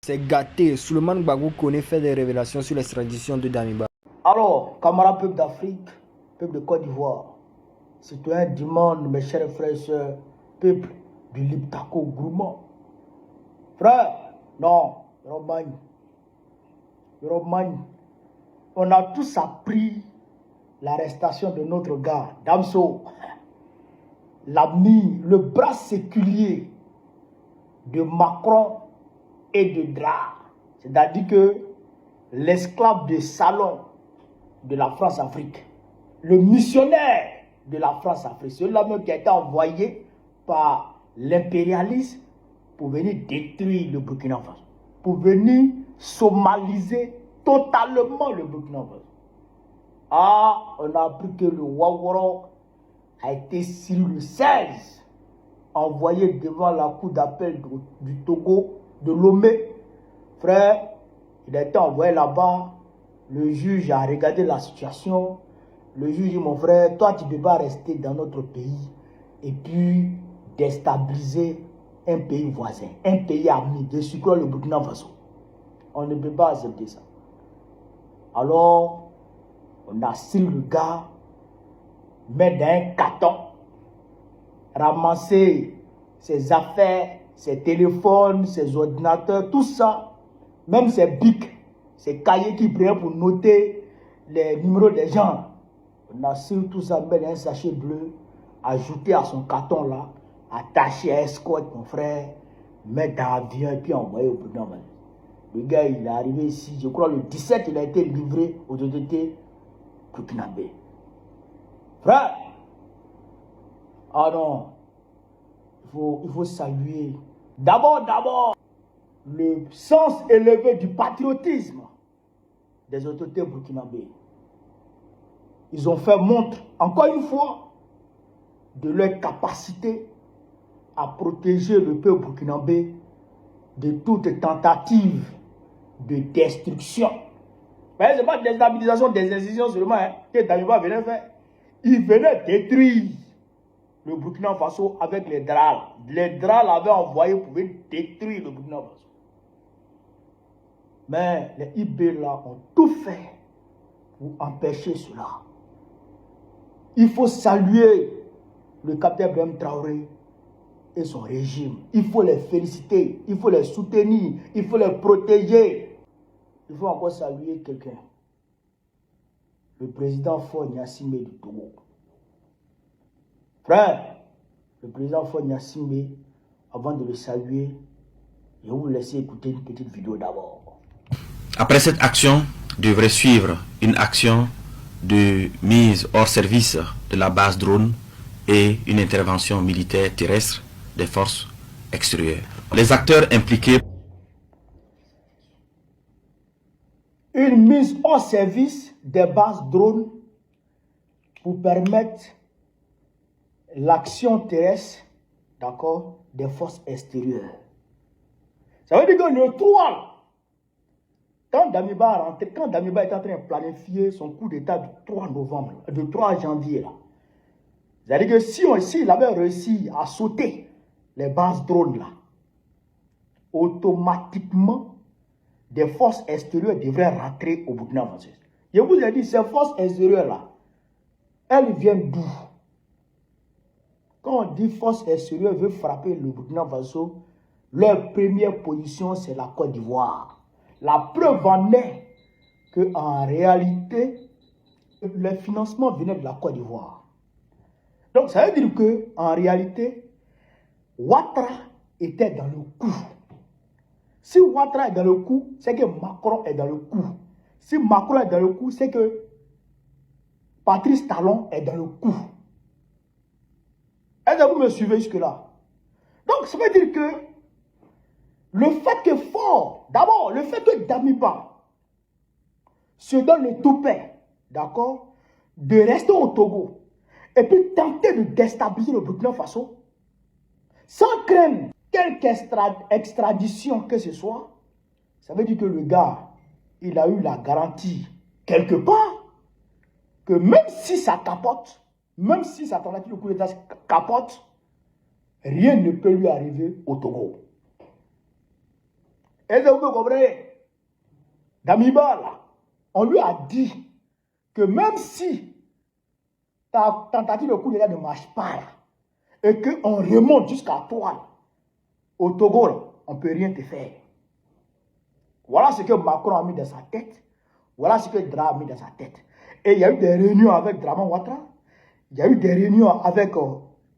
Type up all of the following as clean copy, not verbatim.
C'est gâté. Souleymane Gbagbo connaît fait des révélations sur l'extradition de Damiba. Alors, camarades peuple d'Afrique, peuple de Côte d'Ivoire, citoyens du monde, mes chers frères et sœurs, peuple du Liptako Gourmand. Frère, non, Romagne, on a tous appris l'arrestation de notre gars, Damso, l'ami, le bras séculier de Macron et de Dra. C'est-à-dire que l'esclave de salon de la France-Afrique, le missionnaire de la France-Afrique, celui-là même qui a été envoyé par l'impérialisme pour venir détruire le Burkina Faso, pour venir somaliser totalement le Burkina Faso. Ah, on a appris que le Waworo a été signé le 16, envoyé devant la cour d'appel du Togo, de Lomé. Frère, il a été envoyé là-bas. Le juge a regardé la situation. Le juge dit, mon frère, toi, tu ne peux pas rester dans notre pays et puis déstabiliser un pays voisin, un pays ami, de surcroît le Burkina Faso. On ne peut pas accepter ça. Alors, on a signé le gars, mettre dans un carton, ramasser ses affaires, ses téléphones, ses ordinateurs, tout ça, même ses bics, ses cahiers qui prenaient pour noter les numéros des gens. On a signé tout ça, mettre dans un sachet bleu, ajouté à son carton là, attaché à escorte, mon frère, mettre dans l'avion et puis envoyer au Burkina Faso. Le gars, il est arrivé ici, je crois le 17, il a été livré aux autorités burkinabées. Frère, ah non, il faut saluer d'abord le sens élevé du patriotisme des autorités burkinabées. Ils ont fait montre, encore une fois, de leur capacité à protéger le peuple burkinabé de toute tentative de destruction. Ce n'est pas de déstabilisation des institutions seulement que Damiba venait faire. Il venait détruire le Burkina Faso avec les DRAL. Les DRAL avaient envoyé pour détruire le Burkina Faso. Mais les IB là ont tout fait pour empêcher cela. Il faut saluer le capitaine Ibrahim Traoré et son régime. Il faut les féliciter, il faut les soutenir, il faut les protéger. Il faut encore saluer quelqu'un. Le président Faure Gnassingbé du Togo. Frère, le président Faure Gnassingbé, avant de le saluer, je vais vous laisser écouter une petite vidéo d'abord. Après cette action, devrait suivre une action de mise hors service de la base drone et une intervention militaire terrestre des forces extérieures. Les acteurs impliqués. Une mise hors service des bases drones pour permettre l'action terrestre, d'accord, des forces extérieures. Ça veut dire que le 3, quand Damiba est en train de planifier son coup d'état du 3 novembre, du 3 janvier, là, c'est-à-dire que si il avait réussi à sauter les bases drones là, automatiquement, des forces extérieures devraient rentrer au Burkina Faso. Je vous ai dit, ces forces extérieures là, elles viennent d'où? Quand on dit force extérieure veut frapper le Burkina Faso, leur première position c'est la Côte d'Ivoire. La preuve en est qu'en réalité, le financement venait de la Côte d'Ivoire. Donc ça veut dire qu'en réalité, Ouattara était dans le coup. Si Ouattara est dans le coup, c'est que Macron est dans le coup. Si Macron est dans le coup, c'est que Patrice Talon est dans le coup. Est-ce que vous me suivez jusque-là? Donc ça veut dire que le fait que Faure, d'abord, le fait que Damiba se donne le toupet, d'accord, de rester au Togo et puis tenter de déstabiliser le Burkina Faso, sans craindre quelque extradition que ce soit, ça veut dire que le gars, il a eu la garantie quelque part que même si ça capote, même si sa tentative de coup d'État capote, rien ne peut lui arriver au Togo. Est-ce que vous comprenez? Damiba, là, on lui a dit que même si ta tentative de coup d'État ne marche pas, là, et qu'on remonte jusqu'à toi, là, au Togo, là, on ne peut rien te faire. Voilà ce que Macron a mis dans sa tête. Voilà ce que Dra a mis dans sa tête. Et il y a eu des réunions avec Draman Ouattara. Il y a eu des réunions avec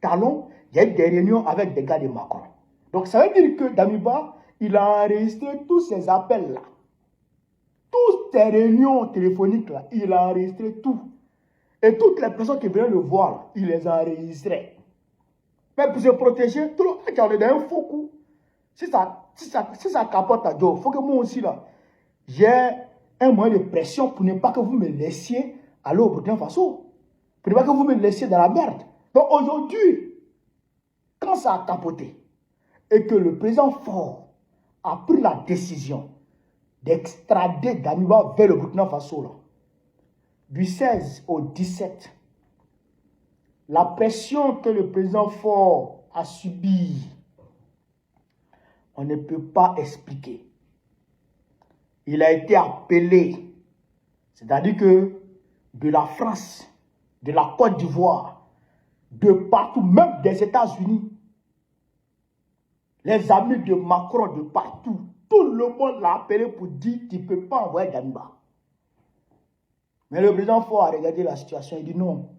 Talon. Il y a eu des réunions avec des gars de Macron. Donc ça veut dire que Damiba, il a enregistré tous ces appels-là. Toutes ces réunions téléphoniques-là, il a enregistré tout. Et toutes les personnes qui venaient le voir, là, il les a enregistrées. Mais pour se protéger, tout le monde a un faux coup. Si ça capote à Joe, il faut que moi aussi, là, j'ai un moyen de pression pour ne pas que vous me laissiez aller au Burkina Faso. Pour ne pas que vous me laissiez dans la merde. Donc aujourd'hui, quand ça a capoté, et que le président Faure a pris la décision d'extrader Damiba vers le Burkina Faso, là, du 16 au 17, la pression que le président Faure a subie, on ne peut pas expliquer. Il a été appelé, c'est-à-dire que de la France, de la Côte d'Ivoire, de partout, même des États-Unis, les amis de Macron de partout, tout le monde l'a appelé pour dire qu'il ne peut pas envoyer Damiba. Mais le président Faure a regardé la situation et dit non.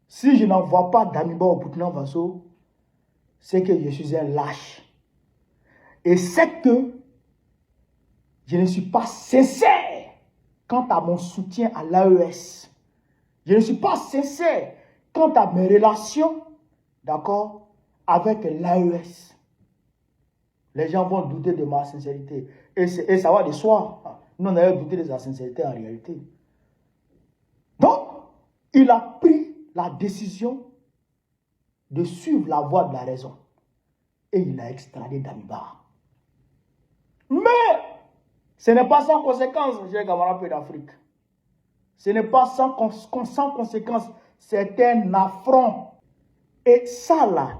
Si je n'envoie pas Damiba au Burkina Faso, c'est que je suis un lâche. Et c'est que je ne suis pas sincère quant à mon soutien à l'AES. Je ne suis pas sincère quant à mes relations, d'accord, avec l'AES. Les gens vont douter de ma sincérité. Et ça va de soi. Nous, on avait douté de sa sincérité en réalité. Donc, il a pris la décision de suivre la voie de la raison. Et il a extradé Damiba. Mais, ce n'est pas sans conséquence, j'ai camarade d'Afrique. Ce n'est pas sans conséquence. C'est un affront. Et ça, là,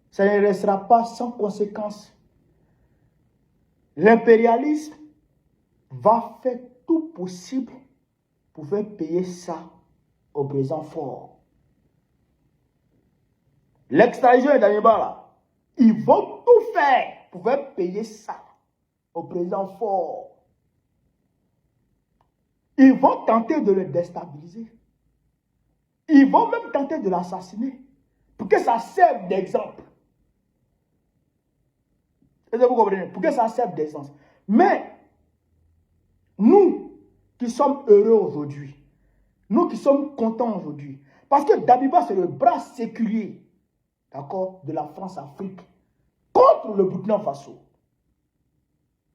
ça ne restera pas sans conséquence. L'impérialisme va faire tout possible pour faire payer ça au président Faure. L'extradition de Damiba, là, ils vont tout faire pour faire payer ça au président Faure. Ils vont tenter de le déstabiliser. Ils vont même tenter de l'assassiner pour que ça serve d'exemple. Est-ce que vous comprenez? Pour que ça serve d'exemple. Mais, nous qui sommes heureux aujourd'hui, nous qui sommes contents aujourd'hui, parce que Damiba, c'est le bras séculier, d'accord, de la France-Afrique contre le Burkina Faso.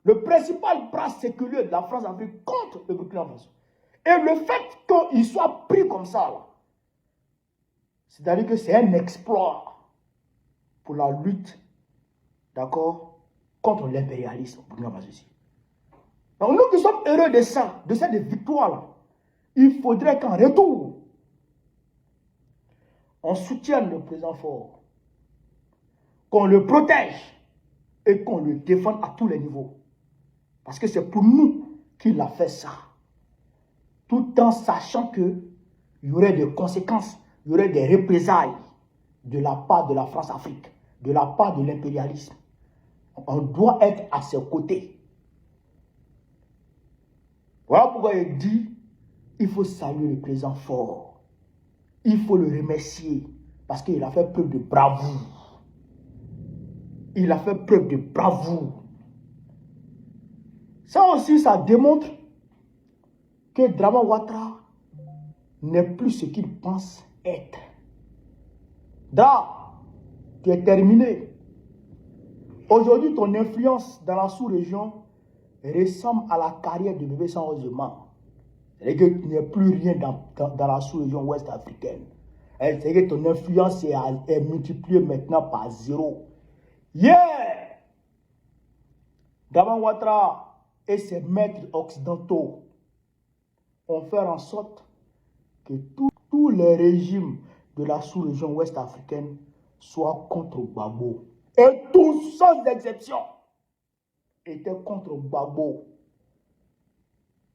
Le principal bras séculier de la France-Afrique contre le Burkina Faso. Et le fait qu'il soit pris comme ça, c'est-à-dire que c'est un exploit pour la lutte, d'accord, contre l'impérialisme. Donc nous qui sommes heureux de ça, de cette victoire-là, il faudrait qu'en retour, on soutienne le président Faure, qu'on le protège et qu'on le défende à tous les niveaux. Parce que c'est pour nous qu'il a fait ça. Tout en sachant qu'il y aurait des conséquences, il y aurait des représailles de la part de la France-Afrique, de la part de l'impérialisme. On doit être à ses côtés. Voilà pourquoi il dit, il faut saluer le président Faure. Il faut le remercier parce qu'il a fait preuve de bravoure. Il a fait preuve de bravoure. Ça aussi, ça démontre que Draman Ouattara n'est plus ce qu'il pense être. Dra, tu es terminé. Aujourd'hui, ton influence dans la sous-région ressemble à la carrière de bébé sans osement. C'est-à-dire que tu n'es plus rien dans la sous-région ouest africaine. C'est-à-dire que ton influence est multipliée maintenant par 0. Yeah! Draman Ouattara et ses maîtres occidentaux ont fait en sorte que tous les régimes de la sous-région ouest africaine soient contre Gbagbo. Et tous sans exception. était contre Gbagbo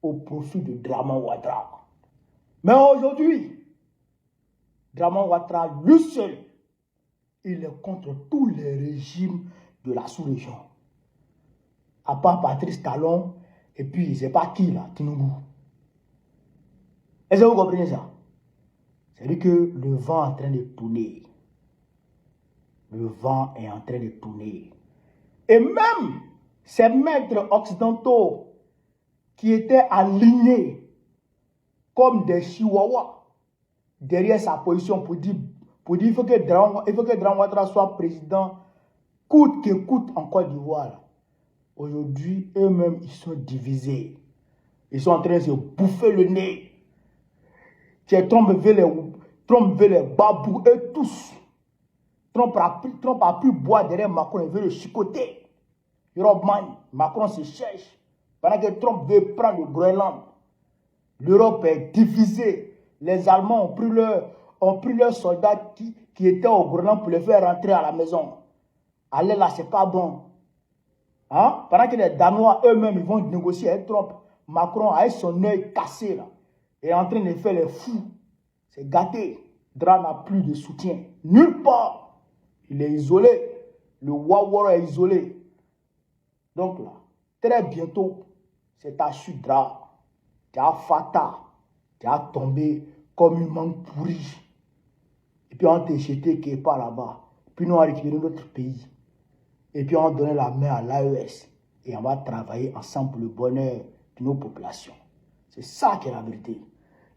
au profit de Draman Ouattara. Mais aujourd'hui, Draman Ouattara, lui seul, il est contre tous les régimes de la sous-région. À part Patrice Talon, et puis, je ne sais pas qui là, Tinubu. Est-ce que vous comprenez ça? C'est-à-dire que le vent est en train de tourner. Le vent est en train de tourner. Et même ces maîtres occidentaux qui étaient alignés comme des chihuahuas derrière sa position pour dire qu'il faut que Draman Ouattara soit président coûte que coûte en Côte d'Ivoire. Aujourd'hui, eux-mêmes, ils sont divisés. Ils sont en train de se bouffer le nez. Trump veut les babous, eux tous. Trump a pu boire derrière Macron, il veut le chicoter. Macron se cherche. Pendant que Trump veut prendre le Groenland. L'Europe est divisée. Les Allemands ont pris leurs soldats qui étaient au Groenland pour les faire rentrer à la maison. Allez là, c'est pas bon. Hein? Pendant que les Danois eux-mêmes ils vont négocier avec Trump, Macron avec son œil cassé là, est en train de faire les fous. C'est gâté. Dra n'a plus de soutien. Nulle part. Il est isolé. Le Wawara est isolé. Donc là, très bientôt, c'est ta chute Dra. Tu as Fata. Tu as tombé comme une mangue pourrie. Et puis on t'a jeté quelque part là-bas. Puis nous on a récupéré notre pays. Et puis on a donné la main à l'AES. Et on va travailler ensemble pour le bonheur de nos populations. C'est ça qui est la vérité.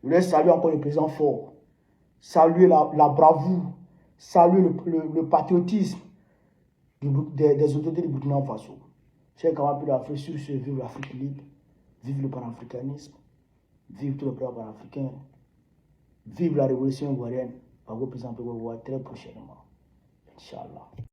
Je voulais saluer encore le président fort. Saluer la bravoure. Saluer le patriotisme des autorités du Burkina Faso. Chers camarades d'Afrique, sur ce, vive l'Afrique libre. Vive le panafricanisme. Vive tout le peuple panafricain. Vive la révolution ivoirienne. Par vos présidents, très prochainement. Inch'Allah.